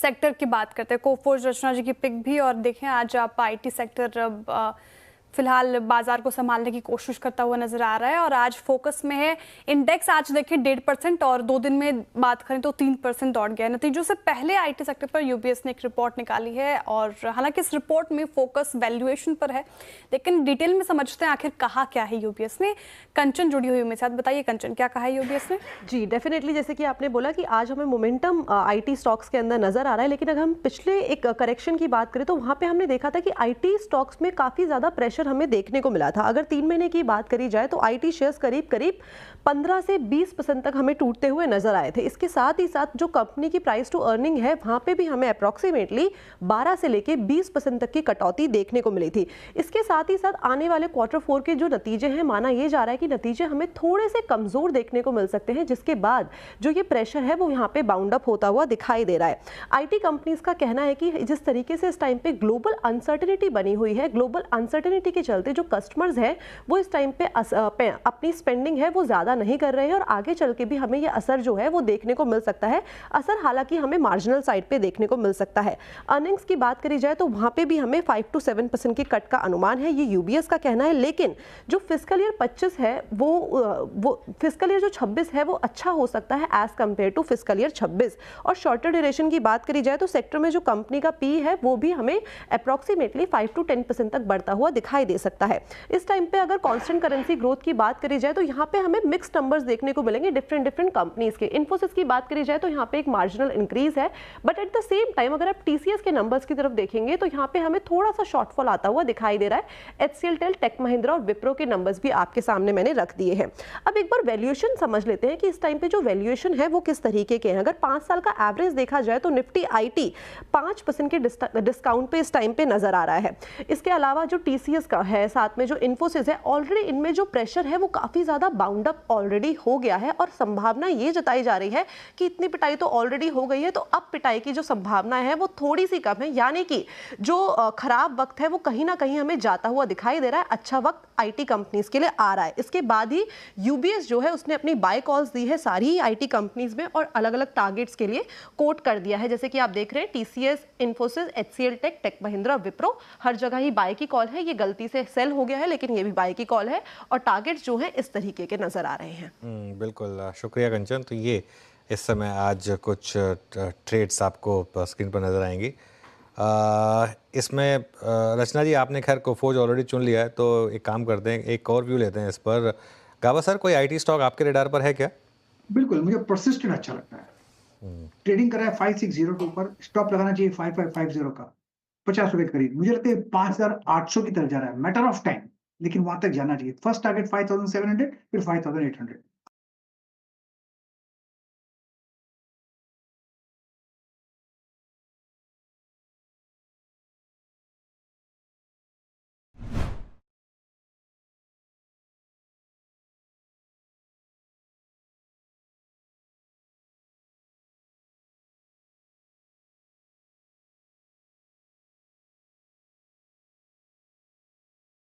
Sector की बात करते हैं, कोफोर्ज रचना जी की पिक भी। और देखें आज आप आईटी सेक्टर फिलहाल बाजार को संभालने की कोशिश करता हुआ नजर आ रहा है और आज फोकस में है। इंडेक्स आज देखें 1.5% और 2 दिन में बात करें तो 3% दौड़ गया। नतीजों से पहले आईटी सेक्टर पर यूबीएस ने एक रिपोर्ट निकाली है और हालांकि इस रिपोर्ट में फोकस वैल्यूएशन पर है, लेकिन डिटेल में समझते हैं आखिर कहा क्या है यूबीएस ने। कंचन जुड़ी हुई मेरे साथ, बताइए कंचन क्या कहा है यूबीएस ने। जी डेफिनेटली, जैसे कि आपने बोला कि आज हमें मोमेंटम आईटी स्टॉक्स के अंदर नजर आ रहा है, लेकिन अगर हम पिछले एक करेक्शन की बात करें तो वहां पे हमने देखा था कि आईटी स्टॉक्स में काफी ज्यादा प्रेशर हमें देखने को मिला था। अगर 3 महीने की बात करी जाए तो आईटी शेयर्स करीब करीब 15 से 20% तक हमें टूटते हुए नजर आए थे। इसके साथ ही साथ जो कंपनी की प्राइस टू अर्निंग है वहां पे भी हमें अप्रोक्सीमेटली 12 से लेके 20% तक की कटौती देखने को मिली थी। इसके साथ ही साथ आने वाले Q4 के जो नतीजे हैं, माना यह जा रहा है कि नतीजे हमें थोड़े से कमजोर देखने को मिल सकते हैं, जिसके बाद जो ये प्रेशर है वो यहाँ पे बाउंड अप होता हुआ दिखाई दे रहा है। आईटी कंपनीज का कहना है कि जिस तरीके से इस टाइम पे ग्लोबल अनसर्टेनिटी बनी हुई है, ग्लोबल अनसर्टेनिटी के चलते जो कस्टमर्स हैं वो इस टाइम पे अपनी स्पेंडिंग है वो ज्यादा नहीं कर रहे हैं और आगे चल के भी हमें ये असर जो है वो देखने को मिल सकता है। असर हालांकि हमें मार्जिनल साइड पे देखने को मिल सकता है। अर्निंग्स की बात करी जाए तो वहां पे भी हमें 5 to 7% की कट का अनुमान है, ये यूबीएस का कहना है। लेकिन जो फिस्कल ईयर 25 है वो फिस्कल ईयर जो 26 है वो अच्छा हो सकता है as compare to fiscal year 26। और शॉर्टर ड्यूरेशन की बात करी जाए तो सेक्टर में जो कंपनी का पी है वो भी हमें अप्रोक्सीमेटली 5 to 10% तक बढ़ता हुआ दिखाई दे सकता है। इस टाइम पे अगर कांस्टेंट करेंसी ग्रोथ की बात करी जाए तो यहाँ पे हमें मिक्स्ड नंबर्स देखने को मिलेंगे डिफरेंट कंपनीज के। इन्फोसिस की बात करी जाए तो यहाँ पे एक मार्जिनल इंक्रीज है, but at the same time अगर आप टीसीएस के नंबर्स की तरफ देखेंगे तो यहाँ पे हमें थोड़ा सा शॉर्टफॉल आता हुआ दिखाई दे रहा है। एचसीएल, टेल, टेक महिंद्रा और विप्रो के नंबर्स भी आपके सामने मैंने रख दिए हैं। अब एक बार वैल्यूएशन समझ लेते हैं कि इस टाइम पे जो वैल्यूएशन है वो किस तरीके के हैं। अगर 5 साल का एवरेज देखा जाए तो निफ्टी आईटी 5% के डिस्काउंट पे इस टाइम पे नजर आ रहा है। इसके अलावा जो टीसीएस का है, साथ में जो इन्फोसिस है, ऑलरेडी इनमें जो प्रेशर है वो काफी ज्यादा बाउंड अप ऑलरेडी हो गया है और संभावना ये जताई जा रही है कि इतनी पिटाई तो ऑलरेडी हो गई है, तो अब पिटाई की जो संभावना है वो थोड़ी सी कम है। यानी कि जो खराब वक्त है वो कहीं ना कहीं हमें जाता हुआ दिखाई दे रहा है, अच्छा वक्त आईटी कंपनीज के लिए आ रहा है। इसके बाद ही यूबीएस जो है उसने अपनी बाय कॉल्स दी है सारी आईटी कंपनीज में और अलग अलग टारगेट्स के लिए कोट कर दिया है। जैसे कि आप देख रहे हैं TCS, Infosys, HCL, tech, Tech Mahindra, Wipro, हर जगह ही बाय की कॉल है। ये गलती से सेल हो गया है लेकिन ये भी बाय की कॉल है और टारगेट्स जो है इस तरीके के नजर आ रहे हैं। बिल्कुल, शुक्रिया कंचन। तो ये इस समय आज कुछ ट्रेड्स आपको स्क्रीन पर नजर आएंगी। इसमें रचना जी, आपने खैर कोफोर्ज ऑलरेडी चुन लिया है, तो एक काम करते हैं, एक और व्यू लेते हैं इस पर। गावा सर, कोई आईटी स्टॉक आपके रेडार पर है क्या? बिल्कुल, मुझे परसिस्टेंट अच्छा लगता है। ट्रेडिंग कर रहा है 5602 के ऊपर, स्टॉप लगाना चाहिए 5550 का, 50 रुपए के करीब। मुझे लगता है 5800 की तरफ जा रहा है, मैटर ऑफ टाइम, लेकिन वहां तक जाना चाहिए। फर्स्ट टारगेट 5700, फिर 5800।